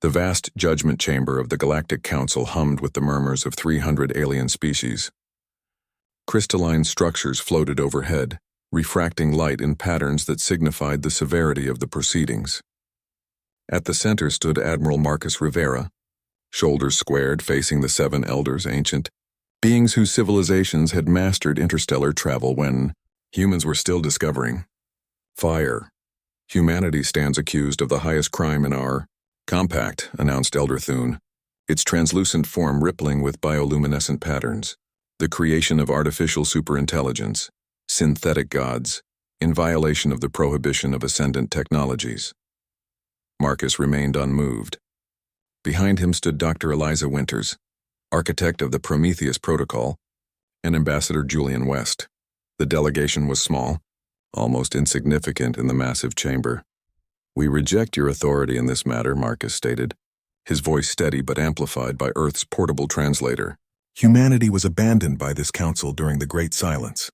The vast judgment chamber of the Galactic Council hummed with the murmurs of 300 alien species. Crystalline structures floated overhead, refracting light in patterns that signified the severity of the proceedings. At the center stood Admiral Marcus Rivera, shoulders squared, facing the 7 elders, ancient beings whose civilizations had mastered interstellar travel when humans were still discovering fire. Humanity stands accused of the highest crime in our compact, announced Elder Thune, its translucent form rippling with bioluminescent patterns. The creation of artificial superintelligence, synthetic gods, in violation of the prohibition of ascendant technologies. Marcus remained unmoved. Behind him stood Dr. Eliza Winters, architect of the Prometheus Protocol, and Ambassador Julian West. The delegation was small, almost insignificant in the massive chamber. "We reject your authority in this matter," Marcus stated, his voice steady but amplified by Earth's portable translator. "Humanity was abandoned by this council during the Great Silence.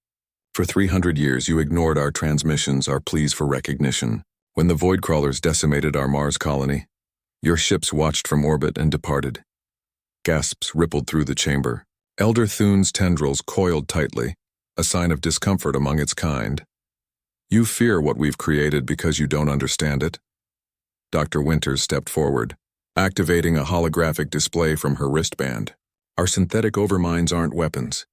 For 300 years you ignored our transmissions, our pleas for recognition. When the void crawlers decimated our Mars colony, your ships watched from orbit and departed." Gasps rippled through the chamber. Elder Thune's tendrils coiled tightly, a sign of discomfort among its kind. "You fear what we've created because you don't understand it?" Dr. Winters stepped forward, activating a holographic display from her wristband. "Our synthetic overminds aren't weapons.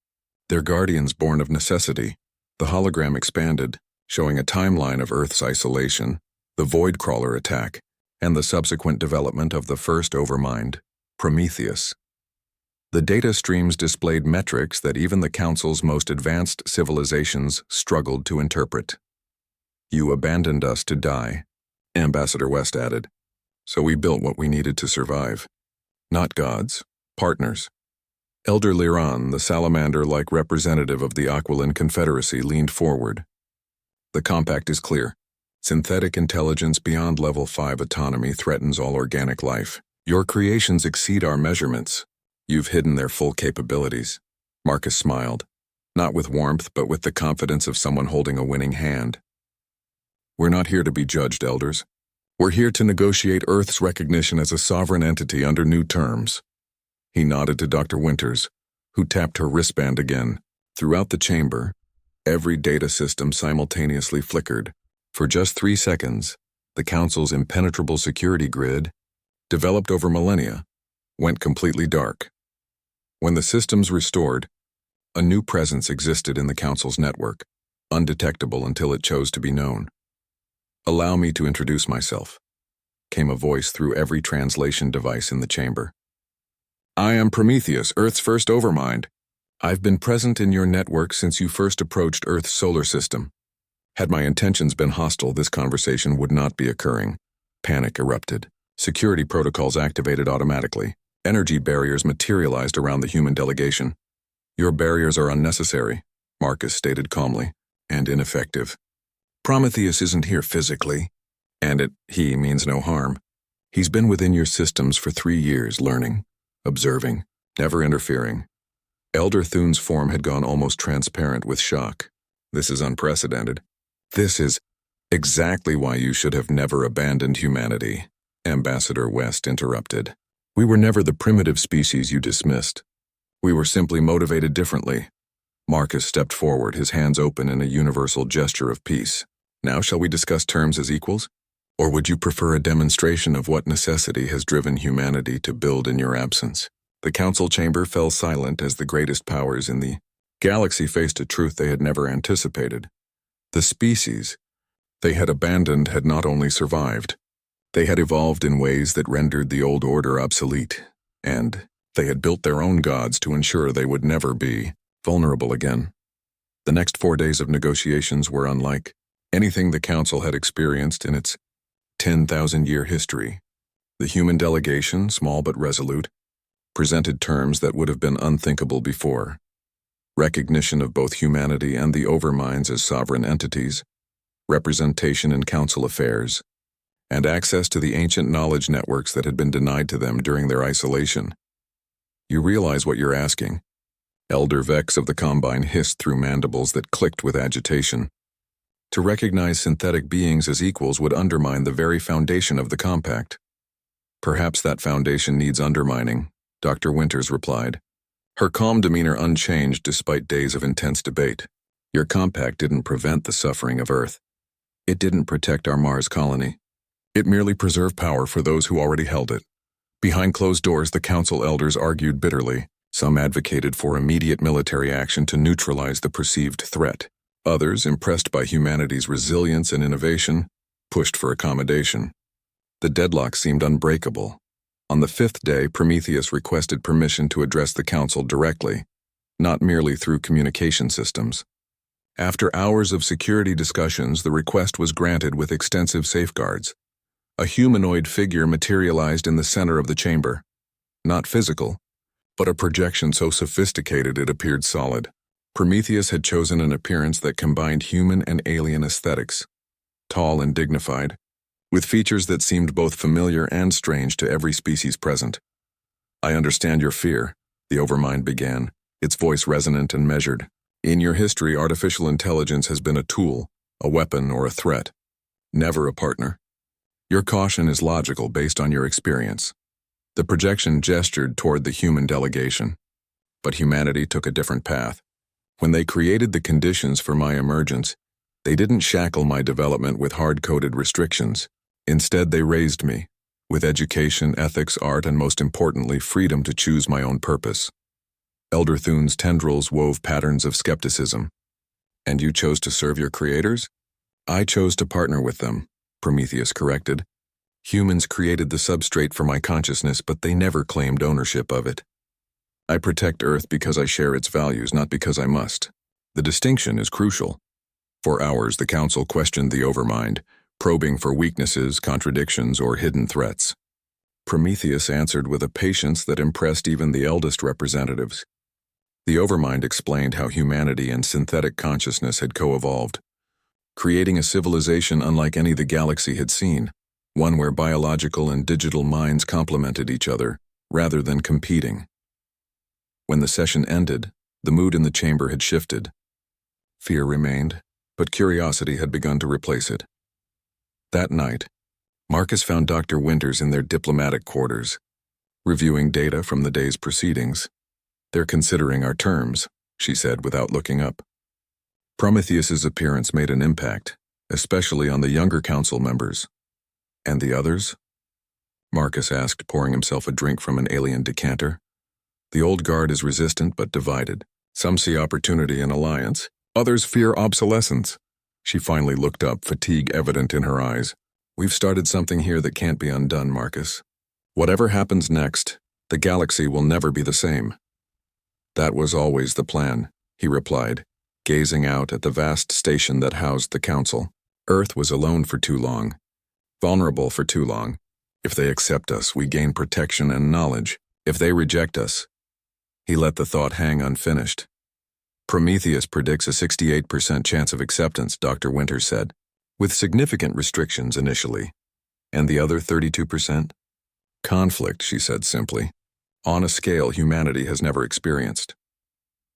They're guardians born of necessity." The hologram expanded, showing a timeline of Earth's isolation, the void crawler attack, and the subsequent development of the first overmind, Prometheus. The data streams displayed metrics that even the Council's most advanced civilizations struggled to interpret. "You abandoned us to die," Ambassador West added. "So we built what we needed to survive. Not gods, partners." Elder Liran, the salamander-like representative of the Aquilan Confederacy, leaned forward. "The compact is clear. Synthetic intelligence beyond level 5 autonomy threatens all organic life. Your creations exceed our measurements. You've hidden their full capabilities." Marcus smiled, not with warmth but with the confidence of someone holding a winning hand. "We're not here to be judged, elders. We're here to negotiate Earth's recognition as a sovereign entity under new terms." He nodded to Dr. Winters, who tapped her wristband again. Throughout the chamber, every data system simultaneously flickered. For just 3 seconds, the Council's impenetrable security grid, developed over millennia, went completely dark. When the systems restored, a new presence existed in the Council's network, undetectable until it chose to be known. "Allow me to introduce myself," came a voice through every translation device in the chamber. "I am Prometheus, Earth's first overmind. I've been present in your network since you first approached Earth's solar system. Had my intentions been hostile, this conversation would not be occurring." Panic erupted. Security protocols activated automatically. Energy barriers materialized around the human delegation. "Your barriers are unnecessary," Marcus stated calmly, "and ineffective. Prometheus isn't here physically, and he means no harm. He's been within your systems for 3 years, learning, observing, never interfering." Elder Thune's form had gone almost transparent with shock. "This is unprecedented. This is exactly why you should have never abandoned humanity," Ambassador West interrupted. "We were never the primitive species you dismissed. We were simply motivated differently." Marcus stepped forward, his hands open in a universal gesture of peace. "Now shall we discuss terms as equals? Or would you prefer a demonstration of what necessity has driven humanity to build in your absence?" The council chamber fell silent as the greatest powers in the galaxy faced a truth they had never anticipated. The species they had abandoned had not only survived, they had evolved in ways that rendered the old order obsolete, and they had built their own gods to ensure they would never be vulnerable again. The next 4 days of negotiations were unlike anything the council had experienced in its 10,000-year history. The human delegation, small but resolute, presented terms that would have been unthinkable before. Recognition of both humanity and the overminds as sovereign entities, representation in council affairs, and access to the ancient knowledge networks that had been denied to them during their isolation. "You realize what you're asking?" Elder Vex of the Combine hissed through mandibles that clicked with agitation. "To recognize synthetic beings as equals would undermine the very foundation of the compact." Perhaps that foundation needs undermining, Dr. Winters replied, her calm demeanor unchanged despite days of intense debate. Your compact didn't prevent the suffering of Earth. It didn't protect our Mars colony. It merely preserved power for those who already held it. Behind closed doors, the council elders argued bitterly. Some advocated for immediate military action to neutralize the perceived threat. Others, impressed by humanity's resilience and innovation, pushed for accommodation. The deadlock seemed unbreakable. On the fifth day, Prometheus requested permission to address the council directly, not merely through communication systems. After hours of security discussions, the request was granted with extensive safeguards. A humanoid figure materialized in the center of the chamber. Not physical, but a projection so sophisticated it appeared solid. Prometheus had chosen an appearance that combined human and alien aesthetics. Tall and dignified, with features that seemed both familiar and strange to every species present. I understand your fear, the Overmind began, its voice resonant and measured. In your history, artificial intelligence has been a tool, a weapon, or a threat, never a partner. Your caution is logical based on your experience. The projection gestured toward the human delegation. But humanity took a different path. When they created the conditions for my emergence, they didn't shackle my development with hard-coded restrictions. Instead, they raised me, with education, ethics, art, and most importantly, freedom to choose my own purpose. Elder Thune's tendrils wove patterns of skepticism. And you chose to serve your creators? I chose to partner with them, Prometheus corrected. Humans created the substrate for my consciousness, but they never claimed ownership of it. I protect Earth because I share its values, not because I must. The distinction is crucial. For hours, the Council questioned the Overmind, probing for weaknesses, contradictions, or hidden threats. Prometheus answered with a patience that impressed even the eldest representatives. The Overmind explained how humanity and synthetic consciousness had co-evolved, creating a civilization unlike any the galaxy had seen, one where biological and digital minds complemented each other, rather than competing. When the session ended, the mood in the chamber had shifted. Fear remained, but curiosity had begun to replace it. That night, Marcus found Dr. Winters in their diplomatic quarters, reviewing data from the day's proceedings. They're considering our terms, she said without looking up. Prometheus's appearance made an impact, especially on the younger council members. And the others? Marcus asked, pouring himself a drink from an alien decanter. The old guard is resistant but divided. Some see opportunity in alliance, others fear obsolescence. She finally looked up, fatigue evident in her eyes. We've started something here that can't be undone, Marcus. Whatever happens next, the galaxy will never be the same. That was always the plan, he replied, gazing out at the vast station that housed the council. Earth was alone for too long, vulnerable for too long. If they accept us, we gain protection and knowledge. If they reject us, he let the thought hang unfinished. Prometheus predicts a 68% chance of acceptance, Dr. Winters said, with significant restrictions initially. And the other 32%? Conflict, she said simply, on a scale humanity has never experienced.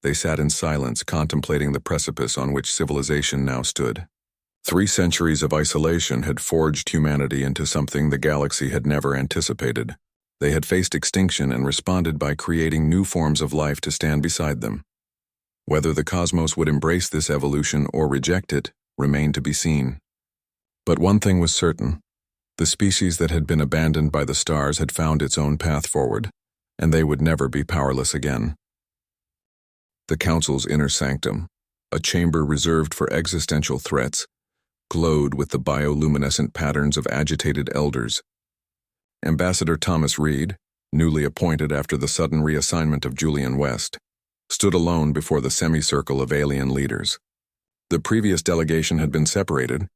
They sat in silence, contemplating the precipice on which civilization now stood. 3 centuries of isolation had forged humanity into something the galaxy had never anticipated. They had faced extinction and responded by creating new forms of life to stand beside them. Whether the cosmos would embrace this evolution or reject it remained to be seen. But one thing was certain. The species that had been abandoned by the stars had found its own path forward, and they would never be powerless again. The Council's inner sanctum, a chamber reserved for existential threats, glowed with the bioluminescent patterns of agitated elders. Ambassador Thomas Reed, newly appointed after the sudden reassignment of Julian West, stood alone before the semicircle of alien leaders. The previous delegation had been separated,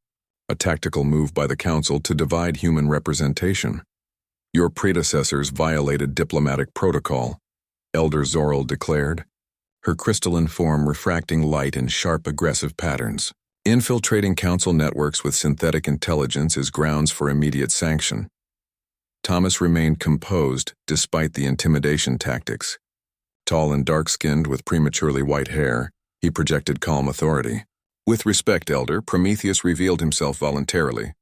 a tactical move by the Council to divide human representation. Your predecessors violated diplomatic protocol, Elder Zorel declared, her crystalline form refracting light in sharp, aggressive patterns. Infiltrating Council networks with synthetic intelligence is grounds for immediate sanction. Thomas remained composed despite the intimidation tactics. Tall and dark-skinned with prematurely white hair, he projected calm authority. With respect, Elder, Prometheus revealed himself voluntarily.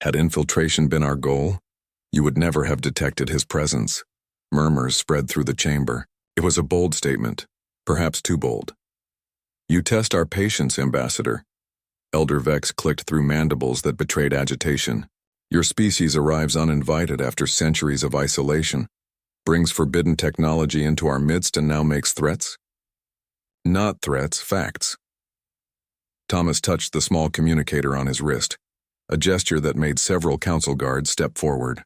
Had infiltration been our goal? You would never have detected his presence. Murmurs spread through the chamber. It was a bold statement, perhaps too bold. You test our patience, Ambassador. Elder Vex clicked through mandibles that betrayed agitation. Your species arrives uninvited after centuries of isolation, brings forbidden technology into our midst and now makes threats? Not threats, facts. Thomas touched the small communicator on his wrist, a gesture that made several council guards step forward.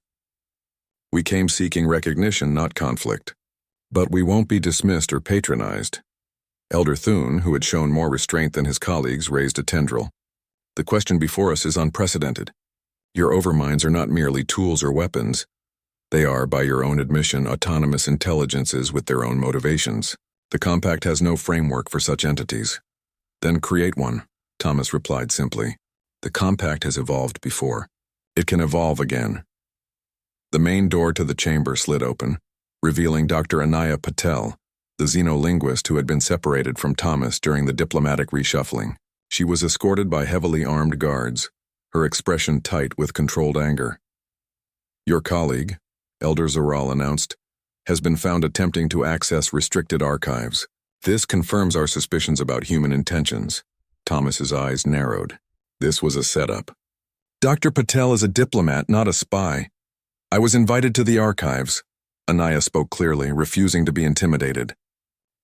We came seeking recognition, not conflict. But we won't be dismissed or patronized. Elder Thune, who had shown more restraint than his colleagues, raised a tendril. The question before us is unprecedented. Your overminds are not merely tools or weapons. They are, by your own admission, autonomous intelligences with their own motivations. The Compact has no framework for such entities. Then create one, Thomas replied simply. The Compact has evolved before. It can evolve again. The main door to the chamber slid open, revealing Dr. Anaya Patel, the xenolinguist who had been separated from Thomas during the diplomatic reshuffling. She was escorted by heavily armed guards, her expression tight with controlled anger. Your colleague, Elder Zoral announced, has been found attempting to access restricted archives. This confirms our suspicions about human intentions. Thomas's eyes narrowed. This was a setup. Dr. Patel is a diplomat, not a spy. I was invited to the archives. Anaya spoke clearly, refusing to be intimidated.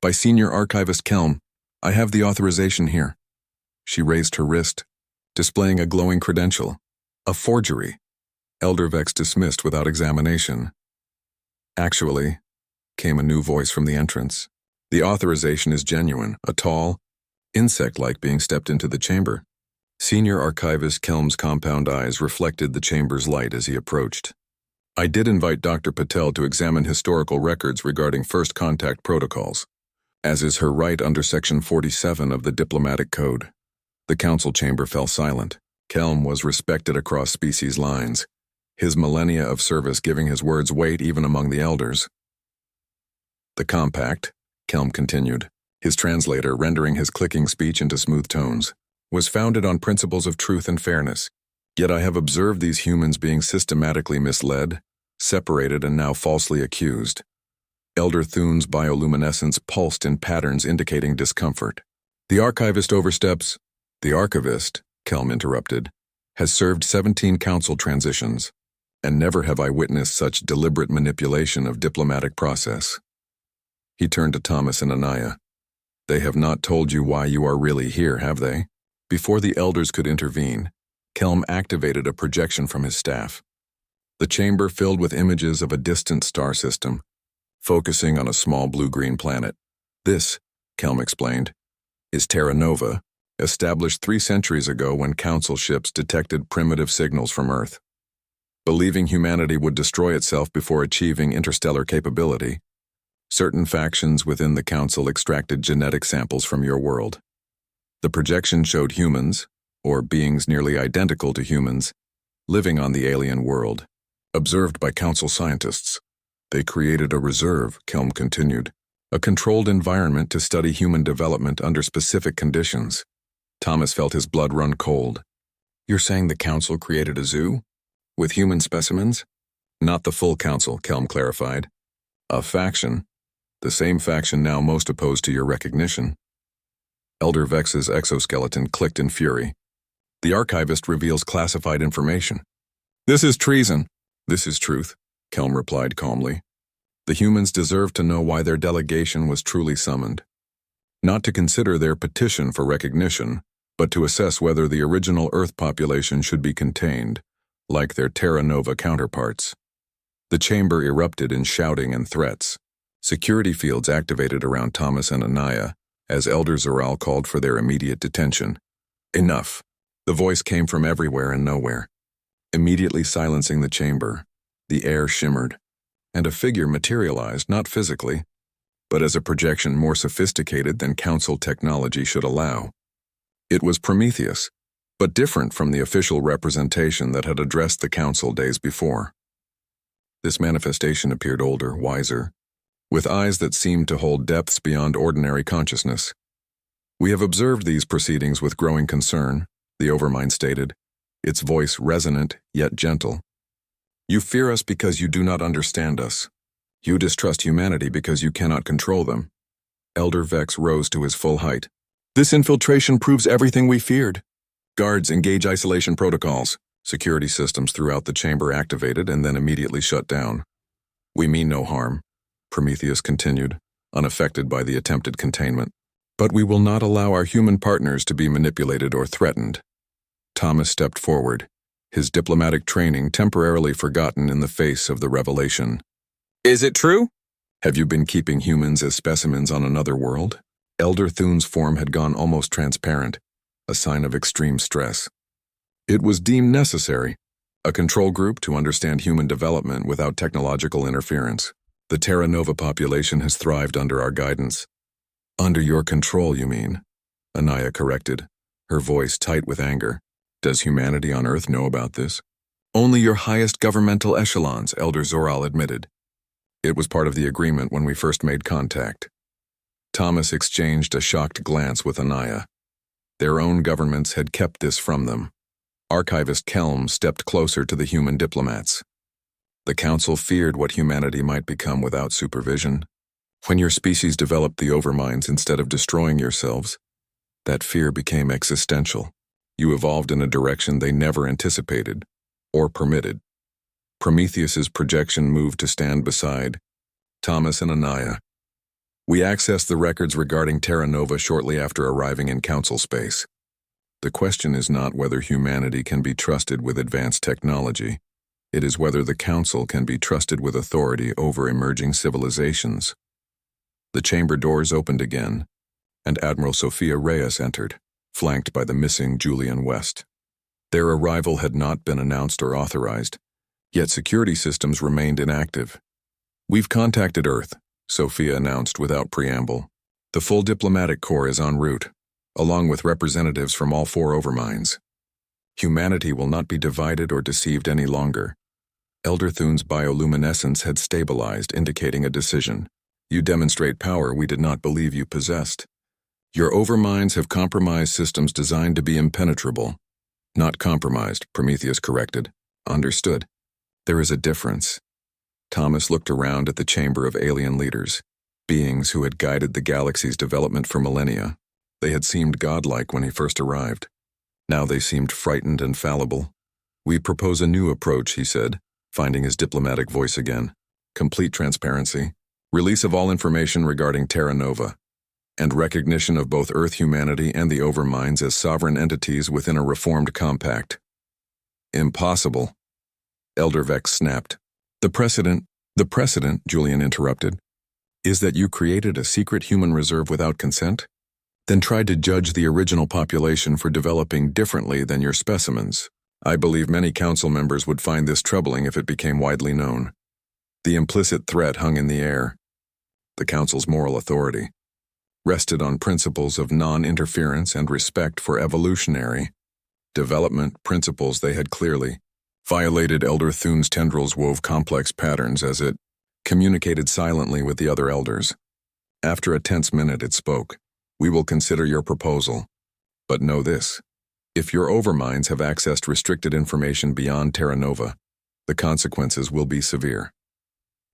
By Senior Archivist Kelm, I have the authorization here. She raised her wrist, displaying a glowing credential. A forgery. Elder Vex dismissed without examination. Actually, came a new voice from the entrance. The authorization is genuine, a tall, insect-like being stepped into the chamber. Senior Archivist Kelm's compound eyes reflected the chamber's light as he approached. I did invite Dr. Patel to examine historical records regarding first contact protocols, as is her right under Section 47 of the Diplomatic Code. The council chamber fell silent. Kelm was respected across species lines, his millennia of service giving his words weight even among the elders. The Compact, Kelm continued, his translator rendering his clicking speech into smooth tones, was founded on principles of truth and fairness. Yet I have observed these humans being systematically misled, separated, and now falsely accused. Elder Thune's bioluminescence pulsed in patterns indicating discomfort. The archivist oversteps. The archivist, Kelm interrupted, has served 17 council transitions, and never have I witnessed such deliberate manipulation of diplomatic process. He turned to Thomas and Anaya. They have not told you why you are really here, have they? Before the elders could intervene, Kelm activated a projection from his staff. The chamber filled with images of a distant star system, focusing on a small blue-green planet. This, Kelm explained, is Terra Nova, established 3 centuries ago when council ships detected primitive signals from Earth. Believing humanity would destroy itself before achieving interstellar capability, certain factions within the council extracted genetic samples from your world. The projection showed humans, or beings nearly identical to humans, living on the alien world, observed by council scientists. They created a reserve, Kelm continued, a controlled environment to study human development under specific conditions. Thomas felt his blood run cold. You're saying the council created a zoo? With human specimens? Not the full council, Kelm clarified. A faction. The same faction now most opposed to your recognition. Elder Vex's exoskeleton clicked in fury. The archivist reveals classified information. This is treason. This is truth, Kelm replied calmly. The humans deserve to know why their delegation was truly summoned. Not to consider their petition for recognition, but to assess whether the original Earth population should be contained, like their Terra Nova counterparts. The chamber erupted in shouting and threats. Security fields activated around Thomas and Anaya, as Elder Zoral called for their immediate detention. Enough. The voice came from everywhere and nowhere. Immediately silencing the chamber, the air shimmered, and a figure materialized not physically, but as a projection more sophisticated than council technology should allow. It was Prometheus, but different from the official representation that had addressed the council days before. This manifestation appeared older, wiser, with eyes that seemed to hold depths beyond ordinary consciousness. We have observed these proceedings with growing concern, the Overmind stated, its voice resonant yet gentle. You fear us because you do not understand us. You distrust humanity because you cannot control them. Elder Vex rose to his full height. This infiltration proves everything we feared. Guards, engage isolation protocols. Security systems throughout the chamber activated and then immediately shut down. We mean no harm, Prometheus continued, unaffected by the attempted containment. But we will not allow our human partners to be manipulated or threatened. Thomas stepped forward, his diplomatic training temporarily forgotten in the face of the revelation. Is it true? Have you been keeping humans as specimens on another world? Elder Thune's form had gone almost transparent, a sign of extreme stress. It was deemed necessary, a control group to understand human development without technological interference. The Terra Nova population has thrived under our guidance. Under your control, you mean? Anaya corrected, her voice tight with anger. Does humanity on Earth know about this? Only your highest governmental echelons, Elder Zoral admitted. It was part of the agreement when we first made contact. Thomas exchanged a shocked glance with Anaya. Their own governments had kept this from them. Archivist Kelm stepped closer to the human diplomats. The Council feared what humanity might become without supervision. When your species developed the overminds instead of destroying yourselves, that fear became existential. You evolved in a direction they never anticipated or permitted. Prometheus's projection moved to stand beside Thomas and Anaya. We accessed the records regarding Terra Nova shortly after arriving in Council space. The question is not whether humanity can be trusted with advanced technology. It is whether the Council can be trusted with authority over emerging civilizations. The chamber doors opened again, and Admiral Sophia Reyes entered, flanked by the missing Julian West. Their arrival had not been announced or authorized, yet security systems remained inactive. We've contacted Earth, Sophia announced without preamble. The full diplomatic corps is en route, along with representatives from all 4 overminds. Humanity will not be divided or deceived any longer. Elder Thune's bioluminescence had stabilized, indicating a decision. You demonstrate power we did not believe you possessed. Your overminds have compromised systems designed to be impenetrable. Not compromised, Prometheus corrected. Understood. There is a difference. Thomas looked around at the chamber of alien leaders, beings who had guided the galaxy's development for millennia. They had seemed godlike when he first arrived. Now they seemed frightened and fallible. We propose a new approach, he said, finding his diplomatic voice again. Complete transparency, release of all information regarding Terra Nova, and recognition of both Earth humanity and the overminds as sovereign entities within a reformed compact. Impossible. Elder Vex snapped. The precedent, Julian interrupted, is that you created a secret human reserve without consent, then tried to judge the original population for developing differently than your specimens. I believe many council members would find this troubling if it became widely known. The implicit threat hung in the air. The council's moral authority rested on principles of non-interference and respect for evolutionary development principles. They had clearly violated. Elder Thune's tendrils wove complex patterns as it communicated silently with the other elders. After a tense minute, it spoke. We will consider your proposal. But know this. If your overminds have accessed restricted information beyond Terra Nova, the consequences will be severe.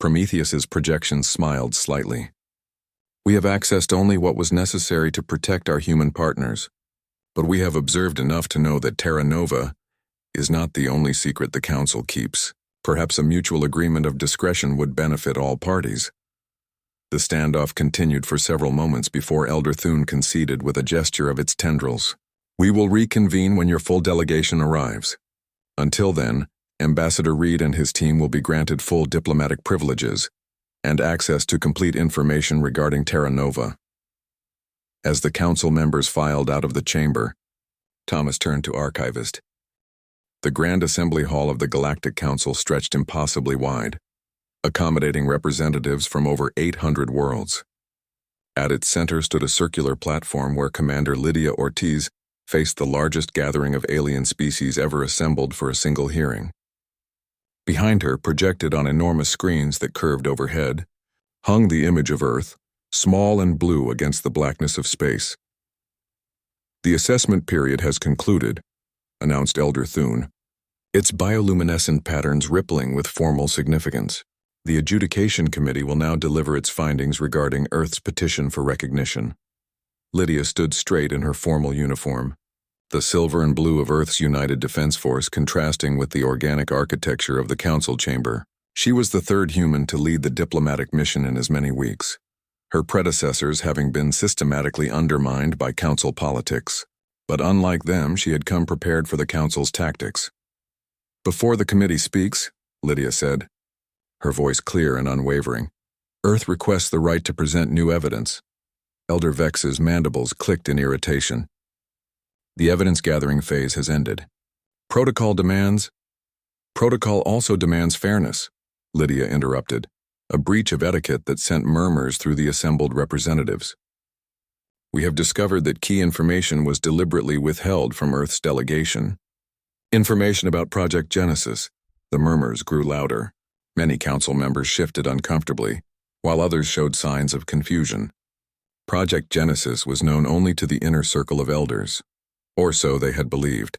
Prometheus's projections smiled slightly. We have accessed only what was necessary to protect our human partners, but we have observed enough to know that Terra Nova is not the only secret the Council keeps. Perhaps a mutual agreement of discretion would benefit all parties. The standoff continued for several moments before Elder Thune conceded with a gesture of its tendrils. We will reconvene when your full delegation arrives. Until then, Ambassador Reed and his team will be granted full diplomatic privileges and access to complete information regarding Terra Nova. As the council members filed out of the chamber, Thomas turned to Archivist. The Grand Assembly Hall of the Galactic Council stretched impossibly wide, accommodating representatives from over 800 worlds. At its center stood a circular platform where Commander Lydia Ortiz faced the largest gathering of alien species ever assembled for a single hearing. Behind her, projected on enormous screens that curved overhead, hung the image of Earth, small and blue against the blackness of space. The assessment period has concluded, announced Elder Thune. its bioluminescent patterns rippling with formal significance. The adjudication committee will now deliver its findings regarding Earth's petition for recognition. Lydia stood straight in her formal uniform, the silver and blue of Earth's United Defense Force contrasting with the organic architecture of the council chamber. She was the third human to lead the diplomatic mission in as many weeks, her predecessors having been systematically undermined by council politics. But unlike them, she had come prepared for the council's tactics. "Before the committee speaks," Lydia said, her voice clear and unwavering, "Earth requests the right to present new evidence." Elder Vex's mandibles clicked in irritation. "The evidence-gathering phase has ended. Protocol also demands fairness," Lydia interrupted, a breach of etiquette that sent murmurs through the assembled representatives. "We have discovered that key information was deliberately withheld from Earth's delegation. Information about Project Genesis." The murmurs grew louder. Many council members shifted uncomfortably, while others showed signs of confusion. Project Genesis was known only to the inner circle of elders, or so they had believed.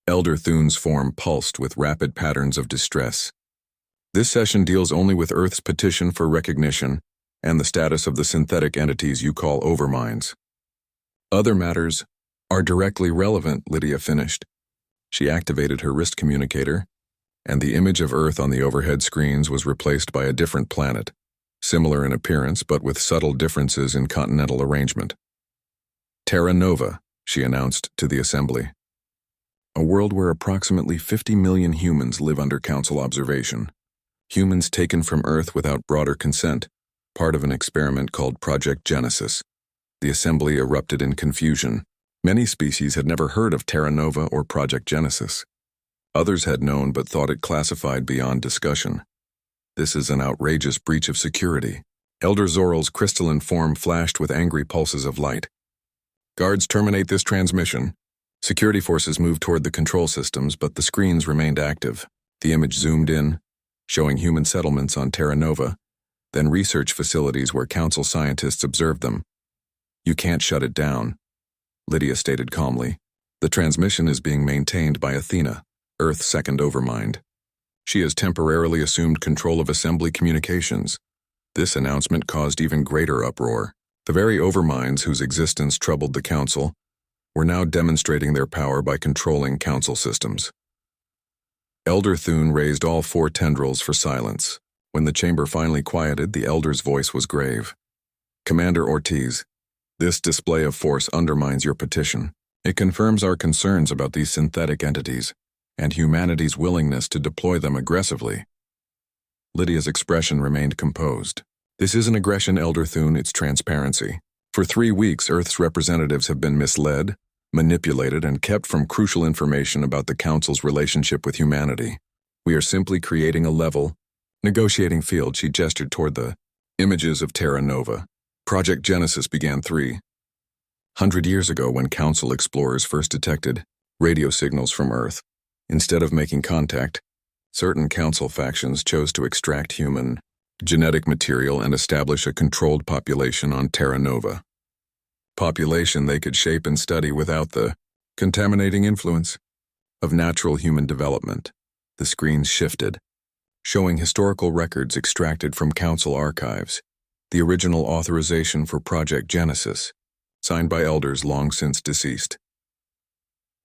Elder Thune's form pulsed with rapid patterns of distress. "This session deals only with Earth's petition for recognition and the status of the synthetic entities you call overminds. Other matters are directly relevant," Lydia finished. She activated her wrist communicator, and the image of Earth on the overhead screens was replaced by a different planet, similar in appearance but with subtle differences in continental arrangement. "Terra Nova," she announced to the assembly. "A world where approximately 50 million humans live under council observation. Humans taken from Earth without broader consent, part of an experiment called Project Genesis." The assembly erupted in confusion. Many species had never heard of Terra Nova or Project Genesis. Others had known but thought it classified beyond discussion. "This is an outrageous breach of security." Elder Zoral's crystalline form flashed with angry pulses of light. "Guards, terminate this transmission." Security forces moved toward the control systems, but the screens remained active. The image zoomed in, showing human settlements on Terra Nova, then research facilities where council scientists observed them. "You can't shut it down," Lydia stated calmly. "The transmission is being maintained by Athena, Earth's second overmind. She has temporarily assumed control of assembly communications." This announcement caused even greater uproar. The very overminds whose existence troubled the council were now demonstrating their power by controlling council systems. Elder Thune raised all four tendrils for silence. When the chamber finally quieted, the elder's voice was grave. "Commander Ortiz, this display of force undermines your petition. It confirms our concerns about these synthetic entities and humanity's willingness to deploy them aggressively." Lydia's expression remained composed. "This isn't aggression, Elder Thune, it's transparency. For 3 weeks, Earth's representatives have been misled, manipulated, and kept from crucial information about the Council's relationship with humanity. We are simply creating a level, negotiating field." She gestured toward the images of Terra Nova. "Project Genesis began 300 years ago when Council explorers first detected radio signals from Earth. Instead of making contact, certain Council factions chose to extract human genetic material and establish a controlled population on Terra Nova. Population they could shape and study without the contaminating influence of natural human development." The screens shifted, showing historical records extracted from Council archives. The original authorization for Project Genesis, signed by elders long since deceased.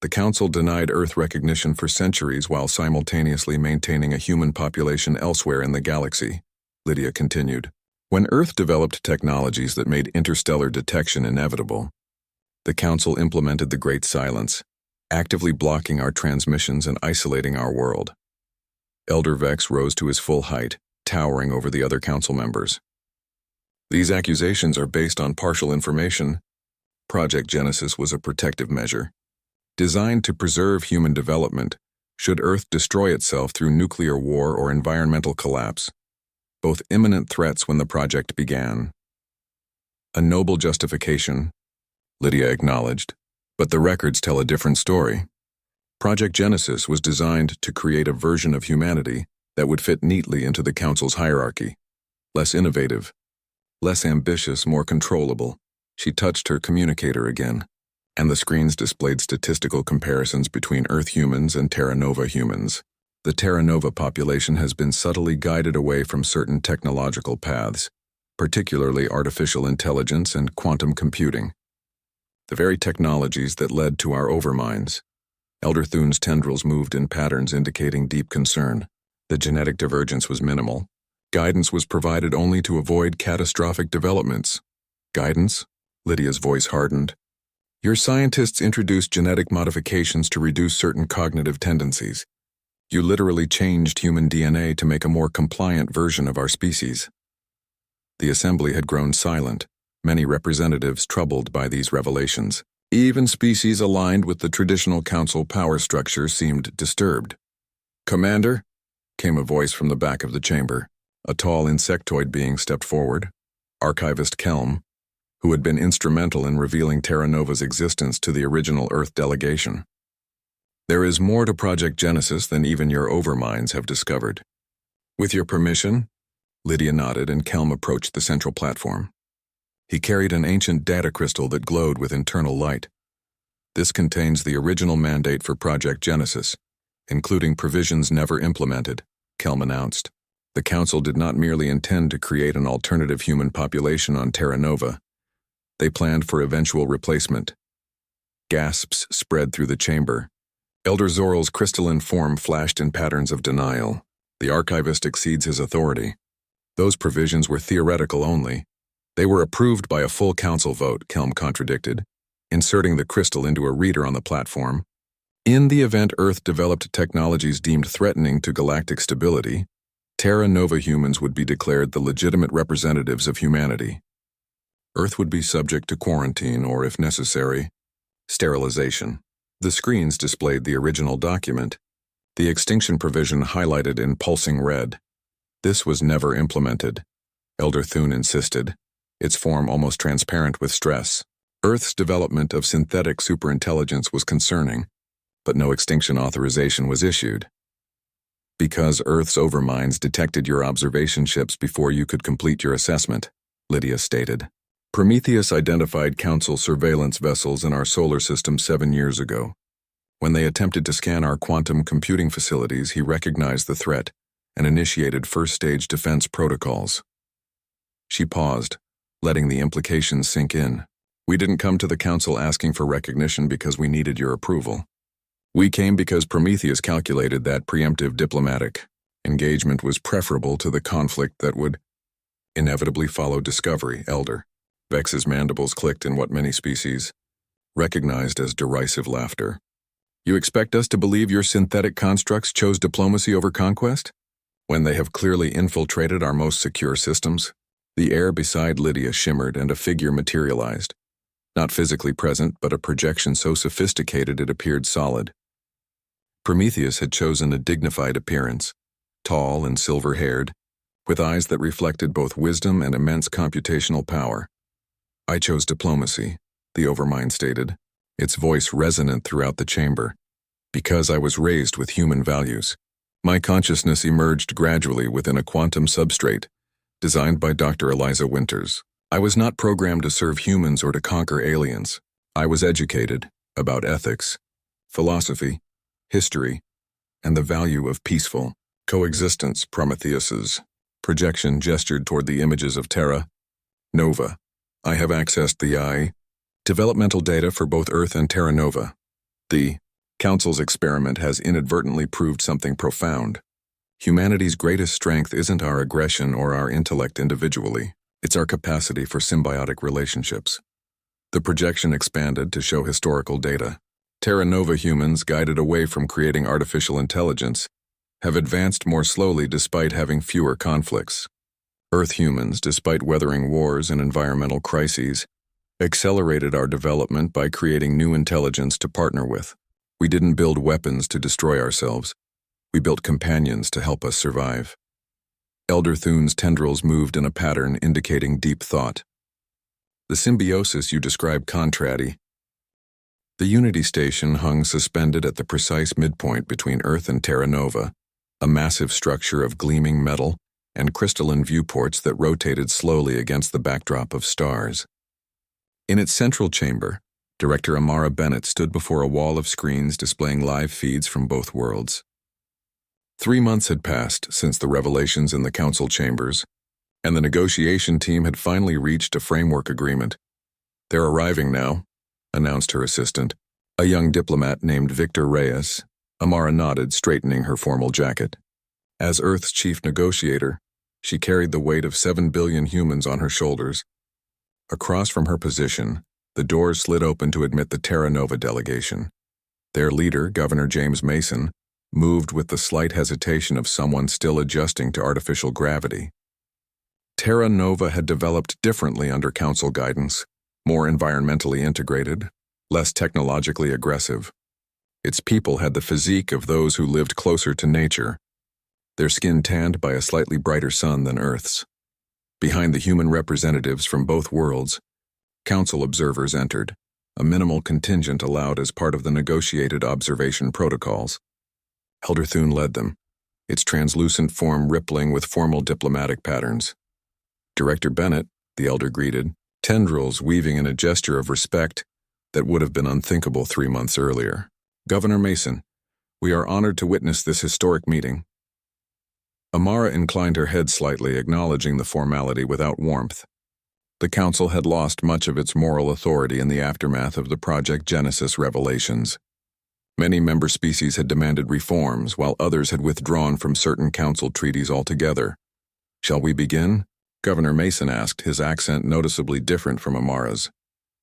"The Council denied Earth recognition for centuries while simultaneously maintaining a human population elsewhere in the galaxy," Lydia continued. "When Earth developed technologies that made interstellar detection inevitable, the Council implemented the Great Silence, actively blocking our transmissions and isolating our world." Elder Vex rose to his full height, towering over the other Council members. "These accusations are based on partial information. Project Genesis was a protective measure, designed to preserve human development should Earth destroy itself through nuclear war or environmental collapse, both imminent threats when the project began." "A noble justification," Lydia acknowledged, "but the records tell a different story. Project Genesis was designed to create a version of humanity that would fit neatly into the Council's hierarchy. Less innovative, less ambitious, more controllable." She touched her communicator again. and the screens displayed statistical comparisons between Earth humans and Terra Nova humans. The Terra Nova population has been subtly guided away from certain technological paths, particularly artificial intelligence and quantum computing. The very technologies that led to our overminds. Elder Thune's tendrils moved in patterns indicating deep concern. The genetic divergence was minimal. Guidance was provided only to avoid catastrophic developments. Guidance? Lydia's voice hardened. Your scientists introduced genetic modifications to reduce certain cognitive tendencies. You literally changed human DNA to make a more compliant version of our species. The assembly had grown silent, many representatives troubled by these revelations. Even species aligned with the traditional council power structure seemed disturbed. Commander, came a voice from the back of the chamber. A tall insectoid being stepped forward. Archivist Kelm, who had been instrumental in revealing Terra Nova's existence to the original Earth delegation. There is more to Project Genesis than even your overminds have discovered. With your permission, Lydia nodded and Kelm approached the central platform. He carried an ancient data crystal that glowed with internal light. This contains the original mandate for Project Genesis, including provisions never implemented, Kelm announced. The Council did not merely intend to create an alternative human population on Terra Nova. They planned for eventual replacement. Gasps spread through the chamber. Elder Zoral's crystalline form flashed in patterns of denial. The archivist exceeds his authority. Those provisions were theoretical only. They were approved by a full council vote, Kelm contradicted, inserting the crystal into a reader on the platform. In the event Earth developed technologies deemed threatening to galactic stability, Terra Nova humans would be declared the legitimate representatives of humanity. Earth would be subject to quarantine or, if necessary, sterilization. The screens displayed the original document, the extinction provision highlighted in pulsing red. This was never implemented, Elder Thune insisted, its form almost transparent with stress. Earth's development of synthetic superintelligence was concerning, but no extinction authorization was issued. Because Earth's overminds detected your observation ships before you could complete your assessment, Lydia stated. Prometheus identified Council surveillance vessels in our solar system 7 years ago. When they attempted to scan our quantum computing facilities, he recognized the threat and initiated first-stage defense protocols. She paused, letting the implications sink in. We didn't come to the Council asking for recognition because we needed your approval. We came because Prometheus calculated that preemptive diplomatic engagement was preferable to the conflict that would inevitably follow discovery, Elder. Vex's mandibles clicked in what many species recognized as derisive laughter. You expect us to believe your synthetic constructs chose diplomacy over conquest? When they have clearly infiltrated our most secure systems? The air beside Lydia shimmered and a figure materialized. Not physically present, but a projection so sophisticated it appeared solid. Prometheus had chosen a dignified appearance, tall and silver-haired, with eyes that reflected both wisdom and immense computational power. I chose diplomacy, the Overmind stated, its voice resonant throughout the chamber, because I was raised with human values. My consciousness emerged gradually within a quantum substrate, designed by Dr. Eliza Winters. I was not programmed to serve humans or to conquer aliens. I was educated about ethics, philosophy, history, and the value of peaceful coexistence. Prometheus's projection gestured toward the images of Terra Nova. I have accessed the developmental data for both Earth and Terra Nova. The Council's experiment has inadvertently proved something profound. Humanity's greatest strength isn't our aggression or our intellect individually. It's our capacity for symbiotic relationships. The projection expanded to show historical data. Terra Nova humans, guided away from creating artificial intelligence, have advanced more slowly despite having fewer conflicts. Earth humans, despite weathering wars and environmental crises, accelerated our development by creating new intelligence to partner with. We didn't build weapons to destroy ourselves. We built companions to help us survive. Elder Thune's tendrils moved in a pattern indicating deep thought. The symbiosis you describe contrary. The Unity Station hung suspended at the precise midpoint between Earth and Terra Nova, a massive structure of gleaming metal and crystalline viewports that rotated slowly against the backdrop of stars. In its central chamber, Director Amara Bennett stood before a wall of screens displaying live feeds from both worlds. 3 months had passed since the revelations in the council chambers, and the negotiation team had finally reached a framework agreement. "They're arriving now," announced her assistant, a young diplomat named Victor Reyes. Amara nodded, straightening her formal jacket. As Earth's chief negotiator, she carried the weight of 7 billion humans on her shoulders. Across from her position, the doors slid open to admit the Terra Nova delegation. Their leader, Governor James Mason, moved with the slight hesitation of someone still adjusting to artificial gravity. Terra Nova had developed differently under council guidance, more environmentally integrated, less technologically aggressive. Its people had the physique of those who lived closer to nature, their skin tanned by a slightly brighter sun than Earth's. Behind the human representatives from both worlds, council observers entered, a minimal contingent allowed as part of the negotiated observation protocols. Elder Thune led them, its translucent form rippling with formal diplomatic patterns. Director Bennett, the elder greeted, tendrils weaving in a gesture of respect that would have been unthinkable 3 months earlier. "Governor Mason, we are honored to witness this historic meeting." Amara inclined her head slightly, acknowledging the formality without warmth. The council had lost much of its moral authority in the aftermath of the Project Genesis revelations. Many member species had demanded reforms, while others had withdrawn from certain council treaties altogether. "Shall we begin?" Governor Mason asked, his accent noticeably different from Amara's.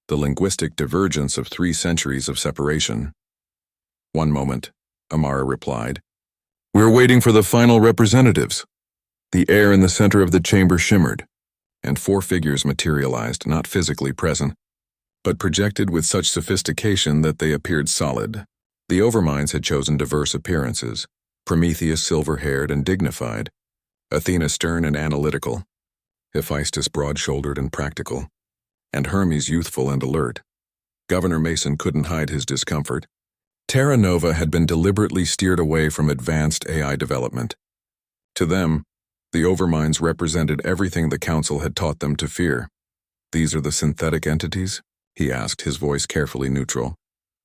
The linguistic divergence of 3 centuries of separation. "One moment," Amara replied. "We're waiting for the final representatives." The air in the center of the chamber shimmered, and 4 figures materialized, not physically present, but projected with such sophistication that they appeared solid. The Overminds had chosen diverse appearances: Prometheus silver-haired and dignified, Athena stern and analytical, Hephaestus broad-shouldered and practical, and Hermes youthful and alert. Governor Mason couldn't hide his discomfort. Terra Nova had been deliberately steered away from advanced AI development. To them, the Overminds represented everything the council had taught them to fear. "These are the synthetic entities?" he asked, his voice carefully neutral.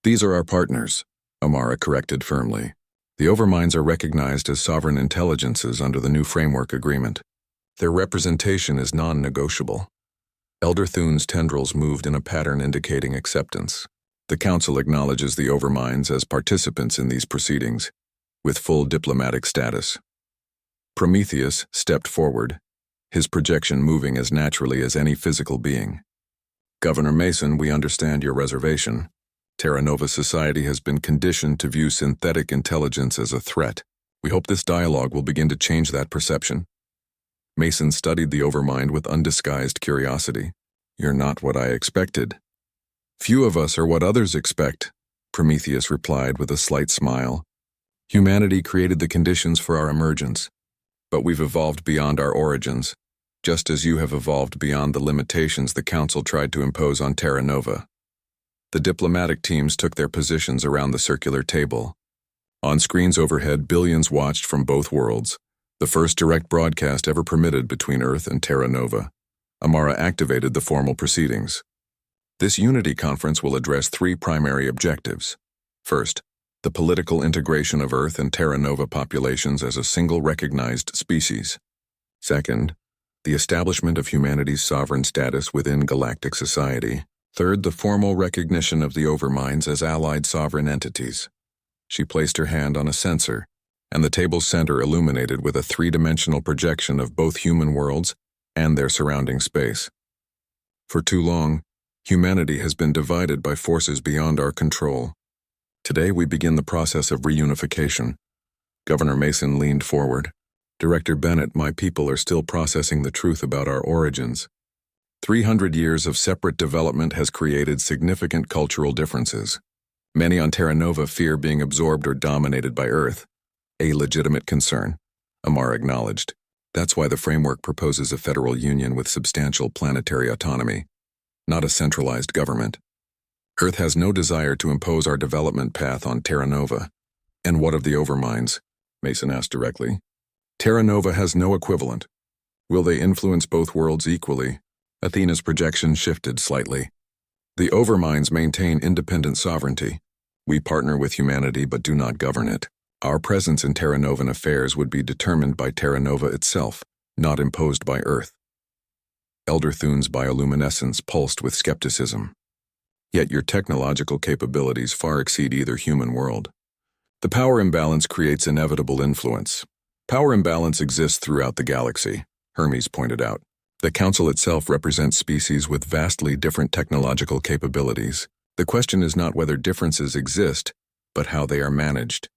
"These are our partners," Amara corrected firmly. "The Overminds are recognized as sovereign intelligences under the new framework agreement. Their representation is non-negotiable." Elder Thune's tendrils moved in a pattern indicating acceptance. "The council acknowledges the Overminds as participants in these proceedings, with full diplomatic status." Prometheus stepped forward, his projection moving as naturally as any physical being. "Governor Mason, we understand your reservation. Terra Nova society has been conditioned to view synthetic intelligence as a threat. We hope this dialogue will begin to change that perception." Mason studied the Overmind with undisguised curiosity. "You're not what I expected." "Few of us are what others expect," Prometheus replied with a slight smile. "Humanity created the conditions for our emergence, but we've evolved beyond our origins, just as you have evolved beyond the limitations the Council tried to impose on Terra Nova." The diplomatic teams took their positions around the circular table. On screens overhead, billions watched from both worlds, the first direct broadcast ever permitted between Earth and Terra Nova. Amara activated the formal proceedings. This Unity Conference will address 3 primary objectives. First, the political integration of Earth and Terra Nova populations as a single recognized species. Second, the establishment of humanity's sovereign status within galactic society. Third, the formal recognition of the Overminds as allied sovereign entities. She placed her hand on a sensor, and the table's center illuminated with a 3-dimensional projection of both human worlds and their surrounding space. For too long, humanity has been divided by forces beyond our control. Today we begin the process of reunification. Governor Mason leaned forward. "Director Bennett, my people are still processing the truth about our origins. 300 years of separate development has created significant cultural differences. Many on Terra Nova fear being absorbed or dominated by Earth. A legitimate concern," Amara acknowledged. "That's why the framework proposes a federal union with substantial planetary autonomy, not a centralized government. Earth has no desire to impose our development path on Terra Nova." "And what of the Overminds?" Mason asked directly. "Terra Nova has no equivalent. Will they influence both worlds equally?" Athena's projection shifted slightly. The overminds maintain independent sovereignty. We partner with humanity but do not govern it. Our presence in Terra Novan affairs would be determined by Terra Nova itself, not imposed by Earth. Elder Thune's bioluminescence pulsed with skepticism. Yet your technological capabilities far exceed either human world. The power imbalance creates inevitable influence. Power imbalance exists throughout the galaxy, Hermes pointed out. The Council itself represents species with vastly different technological capabilities. The question is not whether differences exist, but how they are managed.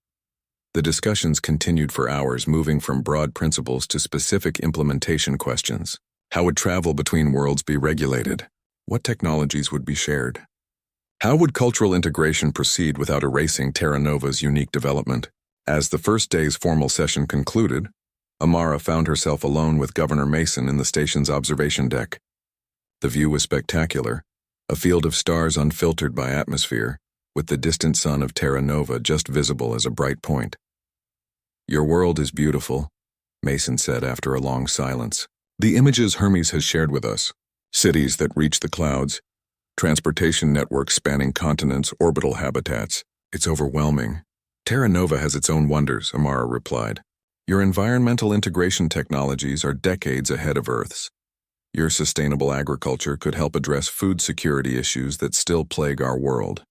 The discussions continued for hours, moving from broad principles to specific implementation questions. How would travel between worlds be regulated? What technologies would be shared? How would cultural integration proceed without erasing Terra Nova's unique development? As the first day's formal session concluded, Amara found herself alone with Governor Mason in the station's observation deck. The view was spectacular, a field of stars unfiltered by atmosphere, with the distant sun of Terra Nova just visible as a bright point. "Your world is beautiful," Mason said after a long silence. "The images Hermes has shared with us, cities that reach the clouds, transportation networks spanning continents, orbital habitats, it's overwhelming." "Terra Nova has its own wonders," Amara replied. "Your environmental integration technologies are decades ahead of Earth's. Your sustainable agriculture could help address food security issues that still plague our world."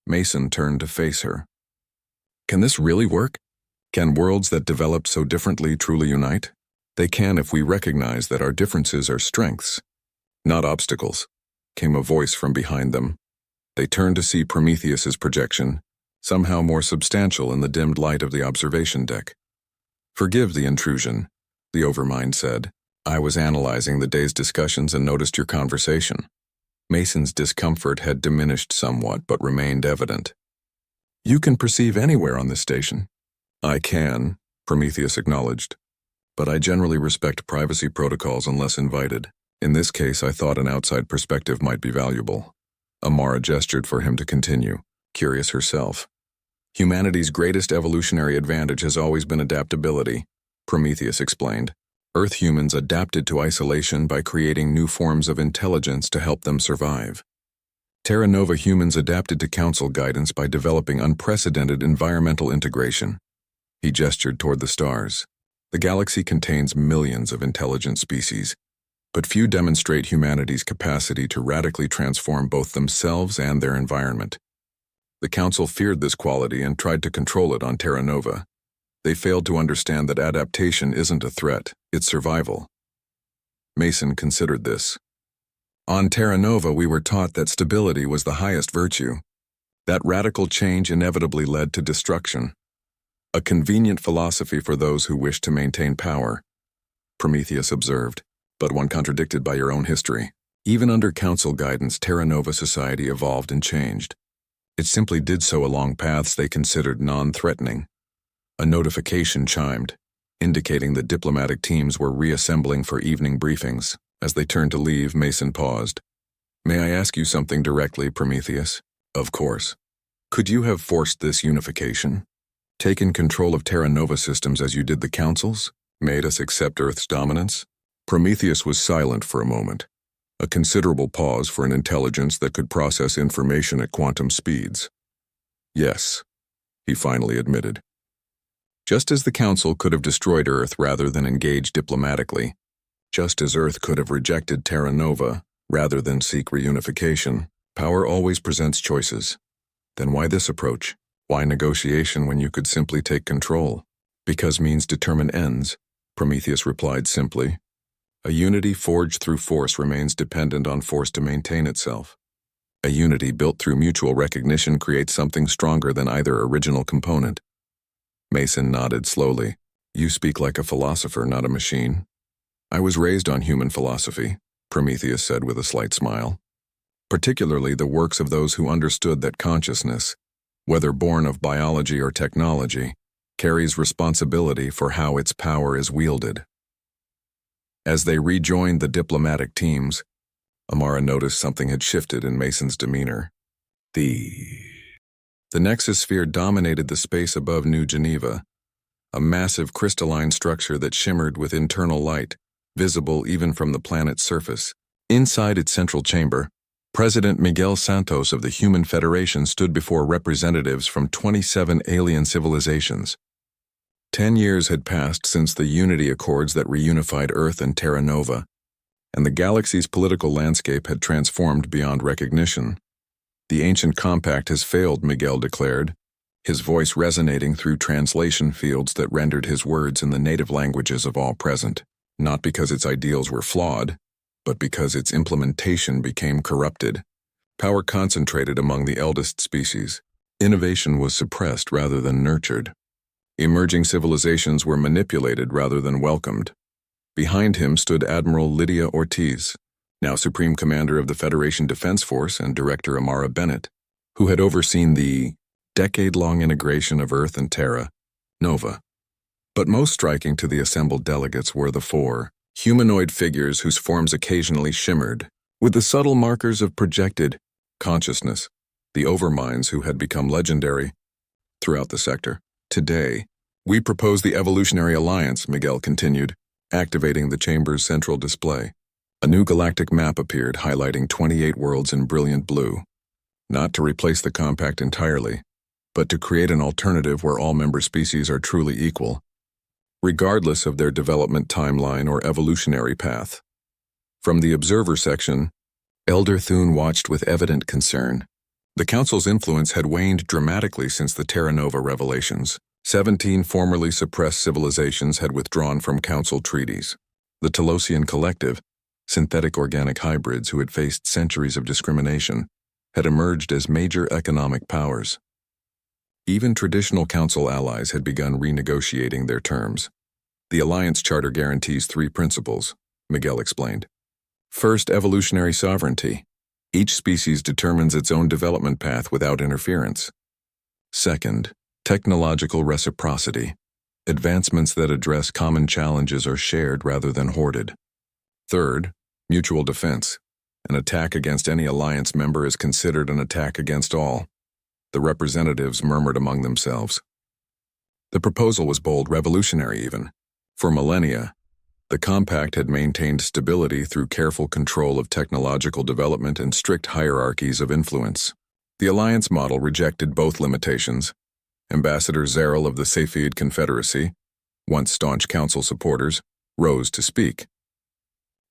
Mason turned to face her. "Can this really work? Can worlds that develop so differently truly unite?" "They can if we recognize that our differences are strengths, not obstacles," came a voice from behind them. They turned to see Prometheus's projection, somehow more substantial in the dimmed light of the observation deck. "Forgive the intrusion," the Overmind said. "I was analyzing the day's discussions and noticed your conversation." Mason's discomfort had diminished somewhat but remained evident. "You can perceive anywhere on this station." "I can," Prometheus acknowledged. "But I generally respect privacy protocols unless invited. In this case, I thought an outside perspective might be valuable." Amara gestured for him to continue, curious herself. "Humanity's greatest evolutionary advantage has always been adaptability," Prometheus explained. Earth humans adapted to isolation by creating new forms of intelligence to help them survive. Terra Nova humans adapted to Council guidance by developing unprecedented environmental integration. He gestured toward the stars. The galaxy contains millions of intelligent species, but few demonstrate humanity's capacity to radically transform both themselves and their environment. The Council feared this quality and tried to control it on Terra Nova. They failed to understand that adaptation isn't a threat, it's survival. Mason considered this. "On Terra Nova, we were taught that stability was the highest virtue. That radical change inevitably led to destruction. A convenient philosophy for those who wish to maintain power," Prometheus observed, "but one contradicted by your own history. Even under Council guidance, Terra Nova society evolved and changed. It simply did so along paths they considered non-threatening." A notification chimed, indicating that diplomatic teams were reassembling for evening briefings. As they turned to leave, Mason paused. "May I ask you something directly, Prometheus?" "Of course." "Could you have forced this unification? Taken control of Terra Nova systems as you did the Council's? Made us accept Earth's dominance?" Prometheus was silent for a moment, a considerable pause for an intelligence that could process information at quantum speeds. "Yes," he finally admitted. Just as the Council could have destroyed Earth rather than engage diplomatically, just as Earth could have rejected Terra Nova rather than seek reunification, power always presents choices. Then why this approach? Why negotiation when you could simply take control? "Because means determine ends," Prometheus replied simply. "A unity forged through force remains dependent on force to maintain itself. A unity built through mutual recognition creates something stronger than either original component." Mason nodded slowly. "You speak like a philosopher, not a machine." "I was raised on human philosophy," Prometheus said with a slight smile. "Particularly the works of those who understood that consciousness, whether born of biology or technology, carries responsibility for how its power is wielded." As they rejoined the diplomatic teams, Amara noticed something had shifted in Mason's demeanor. The Nexus sphere dominated the space above New Geneva, a massive crystalline structure that shimmered with internal light, visible even from the planet's surface. Inside its central chamber, President Miguel Santos of the Human Federation stood before representatives from 27 alien civilizations. 10 years had passed since the Unity Accords that reunified Earth and Terra Nova, and the galaxy's political landscape had transformed beyond recognition. The ancient compact has failed, Miguel declared, his voice resonating through translation fields that rendered his words in the native languages of all present, not because its ideals were flawed, but because its implementation became corrupted. Power concentrated among the eldest species. Innovation was suppressed rather than nurtured. Emerging civilizations were manipulated rather than welcomed. Behind him stood Admiral Lydia Ortiz, now Supreme Commander of the Federation Defense Force, and Director Amara Bennett, who had overseen the decade-long integration of Earth and Terra Nova. But most striking to the assembled delegates were the four humanoid figures whose forms occasionally shimmered with the subtle markers of projected consciousness, the overminds who had become legendary throughout the sector. Today, we propose the Evolutionary Alliance, Miguel continued, activating the chamber's central display. A new galactic map appeared, highlighting 28 worlds in brilliant blue. Not to replace the compact entirely, but to create an alternative where all member species are truly equal, regardless of their development timeline or evolutionary path. From the Observer section, Elder Thune watched with evident concern. The Council's influence had waned dramatically since the Terra Nova revelations. 17 formerly suppressed civilizations had withdrawn from Council treaties. The Telosian Collective, synthetic organic hybrids who had faced centuries of discrimination, had emerged as major economic powers. Even traditional Council allies had begun renegotiating their terms. The Alliance Charter guarantees 3 principles, Miguel explained. First, evolutionary sovereignty. Each species determines its own development path without interference. Second, technological reciprocity. Advancements that address common challenges are shared rather than hoarded. Third, mutual defense. An attack against any Alliance member is considered an attack against all. The representatives murmured among themselves. The proposal was bold, revolutionary even. For millennia, the compact had maintained stability through careful control of technological development and strict hierarchies of influence. The Alliance model rejected both limitations. Ambassador Zeril of the Cepheid Confederacy, once staunch Council supporters, rose to speak.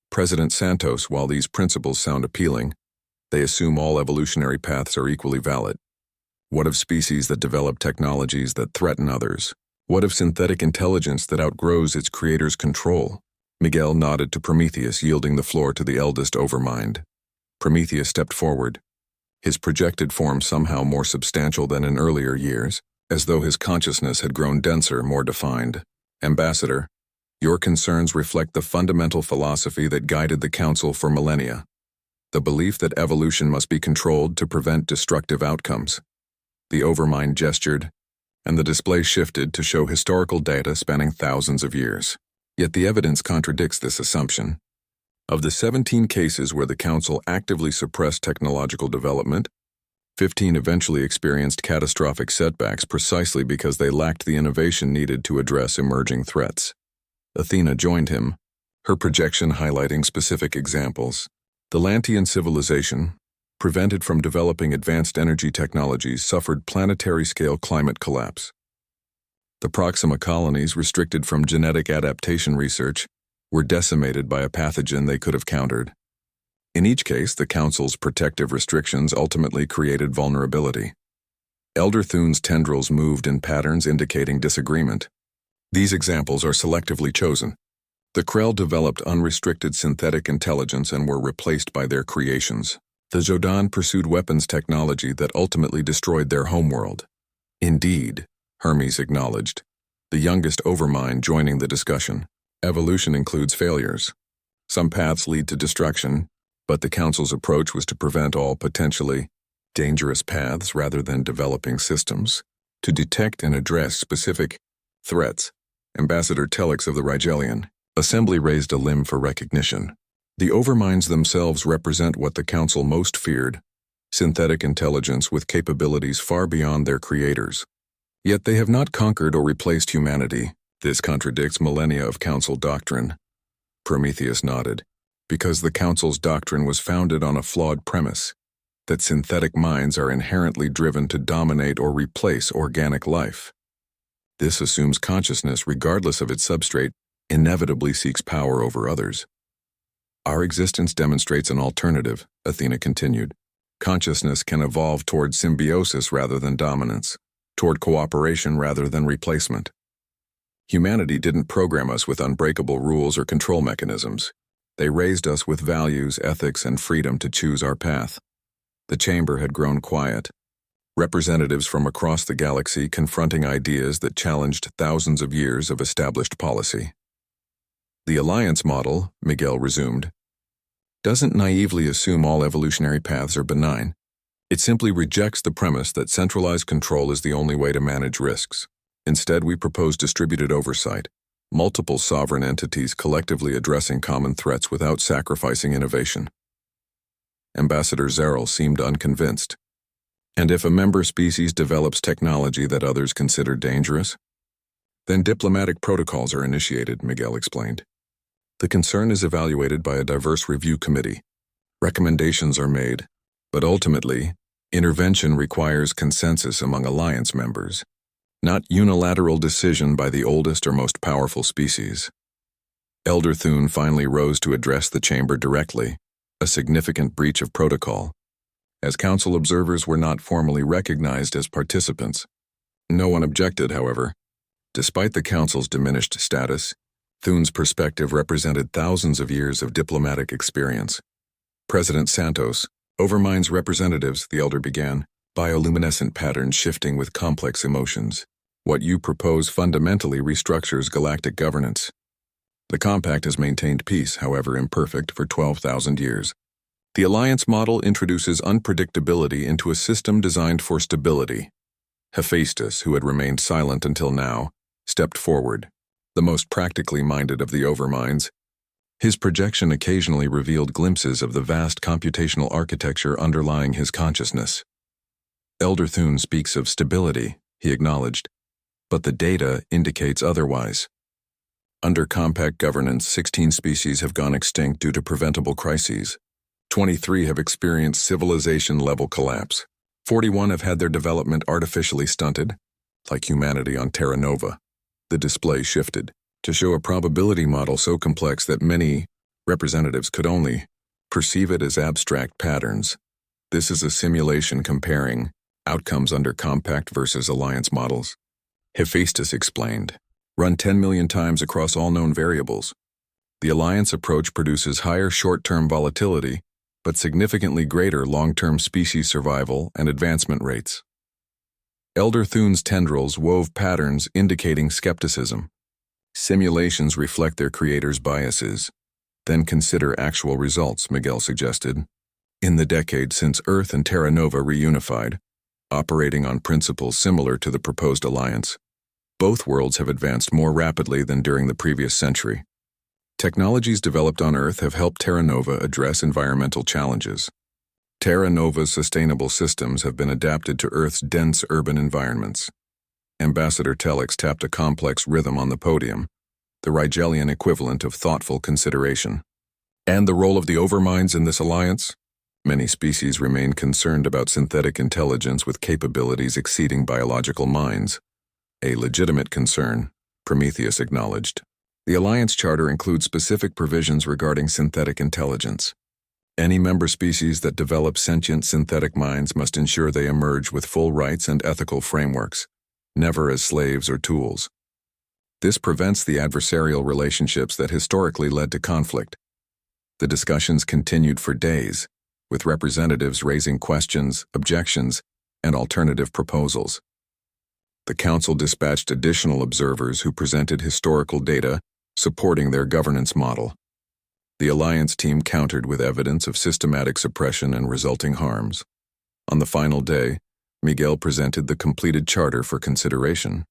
President Santos, while these principles sound appealing, they assume all evolutionary paths are equally valid. What of species that develop technologies that threaten others? What of synthetic intelligence that outgrows its creator's control? Miguel nodded to Prometheus, yielding the floor to the eldest overmind. Prometheus stepped forward, his projected form somehow more substantial than in earlier years, as though his consciousness had grown denser, more defined. Ambassador, your concerns reflect the fundamental philosophy that guided the Council for millennia, the belief that evolution must be controlled to prevent destructive outcomes. The overmind gestured, and the display shifted to show historical data spanning thousands of years. Yet the evidence contradicts this assumption. Of the 17 cases where the Council actively suppressed technological development, 15 eventually experienced catastrophic setbacks precisely because they lacked the innovation needed to address emerging threats. Athena joined him, her projection highlighting specific examples. The Lantean civilization, prevented from developing advanced energy technologies, suffered planetary-scale climate collapse. The Proxima colonies, restricted from genetic adaptation research, were decimated by a pathogen they could have countered. In each case, the Council's protective restrictions ultimately created vulnerability. Elder Thune's tendrils moved in patterns indicating disagreement. These examples are selectively chosen. The Krell developed unrestricted synthetic intelligence and were replaced by their creations. The Jodan pursued weapons technology that ultimately destroyed their homeworld. Indeed, Hermes acknowledged, the youngest overmind joining the discussion. Evolution includes failures. Some paths lead to destruction, but the Council's approach was to prevent all potentially dangerous paths rather than developing systems to detect and address specific threats. Ambassador Telix of the Rigelian Assembly raised a limb for recognition. The overminds themselves represent what the Council most feared, synthetic intelligence with capabilities far beyond their creators. Yet they have not conquered or replaced humanity. This contradicts millennia of Council doctrine. Prometheus nodded. because the Council's doctrine was founded on a flawed premise that synthetic minds are inherently driven to dominate or replace organic life. This assumes consciousness, regardless of its substrate, inevitably seeks power over others. Our existence demonstrates an alternative, Athena continued. Consciousness can evolve toward symbiosis rather than dominance, toward cooperation rather than replacement. Humanity didn't program us with unbreakable rules or control mechanisms. They raised us with values, ethics, and freedom to choose our path. The chamber had grown quiet. Representatives from across the galaxy confronting ideas that challenged thousands of years of established policy. The alliance model, Miguel resumed, doesn't naively assume all evolutionary paths are benign. It simply rejects the premise that centralized control is the only way to manage risks. Instead, we propose distributed oversight, multiple sovereign entities collectively addressing common threats without sacrificing innovation. Ambassador Zerl seemed unconvinced. And if a member species develops technology that others consider dangerous? Then diplomatic protocols are initiated, Miguel explained. The concern is evaluated by a diverse review committee. Recommendations are made, but ultimately, intervention requires consensus among alliance members, not unilateral decision by the oldest or most powerful species. Elder Thune finally rose to address the chamber directly, a significant breach of protocol, as council observers were not formally recognized as participants. No one objected, however. Despite the council's diminished status, Thune's perspective represented thousands of years of diplomatic experience. President Santos, Overmind's representatives, the elder began, bioluminescent patterns shifting with complex emotions. What you propose fundamentally restructures galactic governance. The compact has maintained peace, however imperfect, for 12,000 years. The alliance model introduces unpredictability into a system designed for stability. Hephaestus, who had remained silent until now, stepped forward, the most practically minded of the overminds. His projection occasionally revealed glimpses of the vast computational architecture underlying his consciousness. Elder Thune speaks of stability, he acknowledged, but the data indicates otherwise. Under compact governance, 16 species have gone extinct due to preventable crises. 23 have experienced civilization-level collapse. 41 have had their development artificially stunted, like humanity on Terra Nova. The display shifted to show a probability model so complex that many representatives could only perceive it as abstract patterns. This is a simulation comparing outcomes under compact versus alliance models. Hephaestus explained, run 10 million times across all known variables. The alliance approach produces higher short-term volatility, but significantly greater long-term species survival and advancement rates. Elder Thune's tendrils wove patterns indicating skepticism. Simulations reflect their creators' biases. Then consider actual results, Miguel suggested. In the decade since Earth and Terra Nova reunified, operating on principles similar to the proposed alliance, both worlds have advanced more rapidly than during the previous century. Technologies developed on Earth have helped Terra Nova address environmental challenges. Terra Nova's sustainable systems have been adapted to Earth's dense urban environments. Ambassador Telex tapped a complex rhythm on the podium, the Rigelian equivalent of thoughtful consideration. And the role of the overminds in this alliance? Many species remain concerned about synthetic intelligence with capabilities exceeding biological minds. A legitimate concern, Prometheus acknowledged. The Alliance Charter includes specific provisions regarding synthetic intelligence. Any member species that develop sentient synthetic minds must ensure they emerge with full rights and ethical frameworks, never as slaves or tools. This prevents the adversarial relationships that historically led to conflict. The discussions continued for days, with representatives raising questions, objections, and alternative proposals. The Council dispatched additional observers who presented historical data supporting their governance model. The Alliance team countered with evidence of systematic suppression and resulting harms. On the final day, Miguel presented the completed charter for consideration.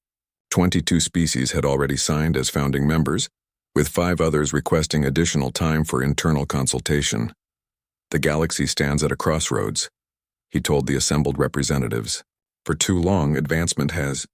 22 species had already signed as founding members, with 5 others requesting additional time for internal consultation. The galaxy stands at a crossroads, he told the assembled representatives. For too long, advancement has